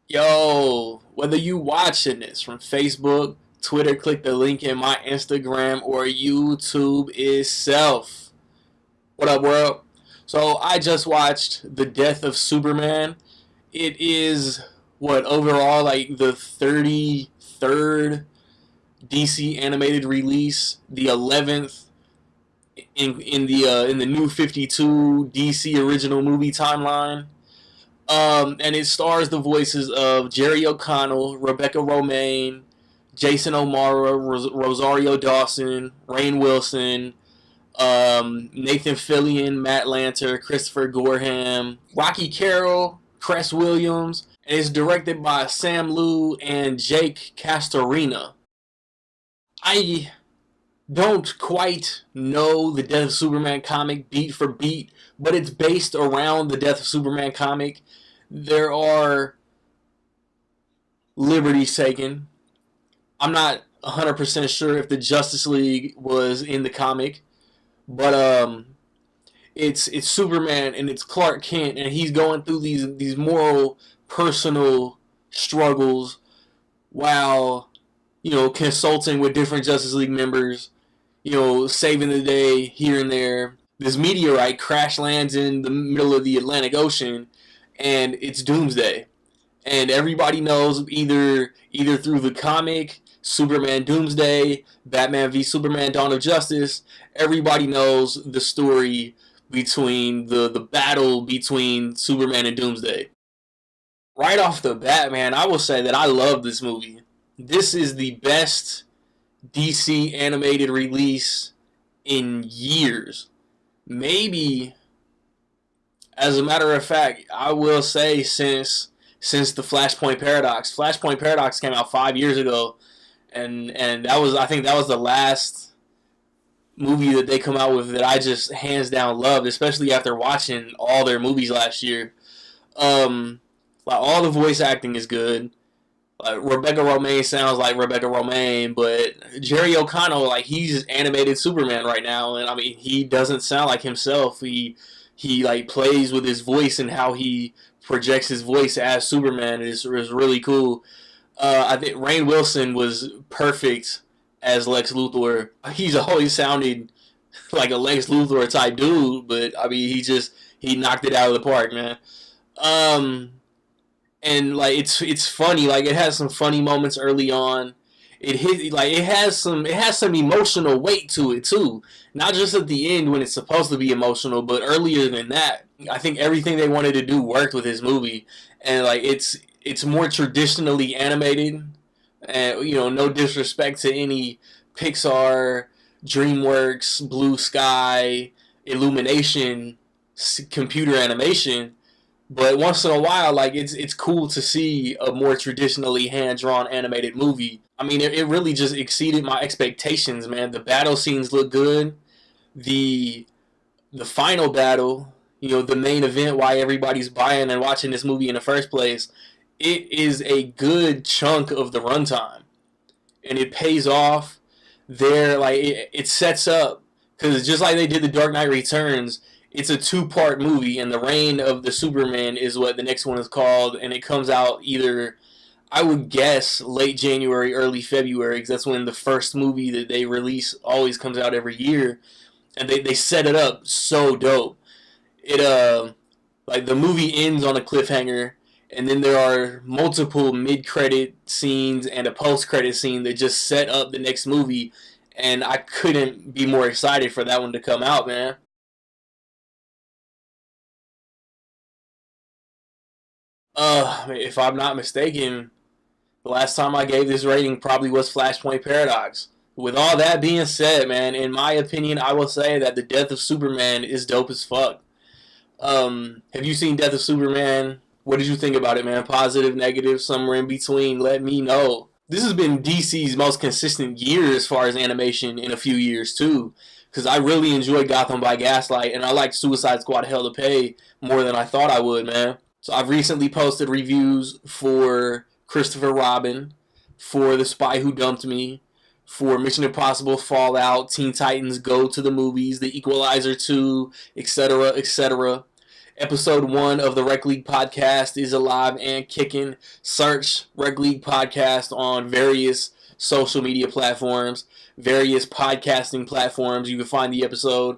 Yo, whether you watching this from Facebook, Twitter, click the link in my Instagram, or YouTube itself. What up, world? So I just watched The Death of Superman. It is what overall like the 33rd DC animated release, the 11th in the new 52 DC original movie timeline. And it stars the voices of Jerry O'Connell, Rebecca Romaine, Jason O'Mara, Rosario Dawson, Rainn Wilson, Nathan Fillion, Matt Lanter, Christopher Gorham, Rocky Carroll, Cress Williams, and it's directed by Sam Liu and Jake Castorina. I don't quite know the Death of Superman comic beat for beat, but it's based around the Death of Superman comic. There are liberties taken. I'm not 100% sure if the Justice League was in the comic, but it's Superman and it's Clark Kent, and he's going through these moral, personal struggles while consulting with different Justice League members, saving the day here and there. This meteorite crash lands in the middle of the Atlantic Ocean, and it's Doomsday. And everybody knows either through the comic Superman Doomsday, Batman v Superman Dawn of Justice, everybody knows the story between the battle between Superman and Doomsday. Right off the bat, man, I will say that I love this movie. This is the best DC animated release in years. Maybe, as a matter of fact, I will say since the Flashpoint Paradox. Flashpoint Paradox came out 5 years ago, and I think that was the last movie that they come out with that I just hands down loved, especially after watching all their movies last year. Like all the voice acting is good. Like Rebecca Romaine sounds like Rebecca Romaine, but Jerry O'Connell, like he's animated Superman right now, and I mean he doesn't sound like himself. He like plays with his voice and how he projects his voice as Superman is really cool. I think Rainn Wilson was perfect as Lex Luthor. He's always sounded like a Lex Luthor type dude, but I mean he knocked it out of the park, man. And like it's funny, like it has some funny moments early on. It has some emotional weight to it too. Not just at the end when it's supposed to be emotional, but earlier than that. I think everything they wanted to do worked with this movie, and like it's more traditionally animated. And no disrespect to any Pixar, DreamWorks, Blue Sky, Illumination computer animation, but once in a while, like it's cool to see a more traditionally hand drawn animated movie. I mean, it really just exceeded my expectations, man. The battle scenes look good. The the final battle, the main event, why everybody's buying and watching this movie in the first place, it is a good chunk of the runtime, and it pays off. There, like it sets up because just like they did the Dark Knight Returns, it's a two-part movie, and the Reign of the Superman is what the next one is called, and it comes out either, I would guess, late January, early February, because that's when the first movie that they release always comes out every year, and they set it up so dope. It like the movie ends on a cliffhanger, and then there are multiple mid-credit scenes and a post-credit scene that just set up the next movie, and I couldn't be more excited for that one to come out, man. If I'm not mistaken, the last time I gave this rating probably was Flashpoint Paradox. With all that being said, man, in my opinion, I will say that the Death of Superman is dope as fuck. Have you seen Death of Superman? What did you think about it, man? Positive, negative, somewhere in between? Let me know. This has been DC's most consistent year as far as animation in a few years too, because I really enjoyed Gotham by Gaslight, and I liked Suicide Squad Hell to Pay more than I thought I would, man. So I've recently posted reviews for Christopher Robin, for The Spy Who Dumped Me, for Mission Impossible Fallout, Teen Titans Go to the Movies, The Equalizer 2, etc., etc. Episode 1 of the Rec League Podcast is alive and kicking. Search Rec League Podcast on various social media platforms, various podcasting platforms. You can find the episode.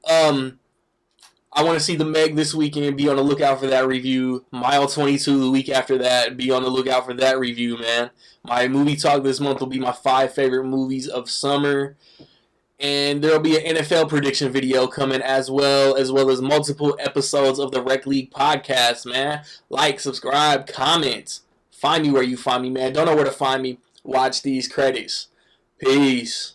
I want to see the Meg this weekend. Be on the lookout for that review. Mile 22 the week after that. Be on the lookout for that review, man. My movie talk this month will be my 5 favorite movies of summer. And there will be an NFL prediction video coming as well as multiple episodes of the Rec League Podcast, man. Like, subscribe, comment. Find me where you find me, man. Don't know where to find me. Watch these credits. Peace.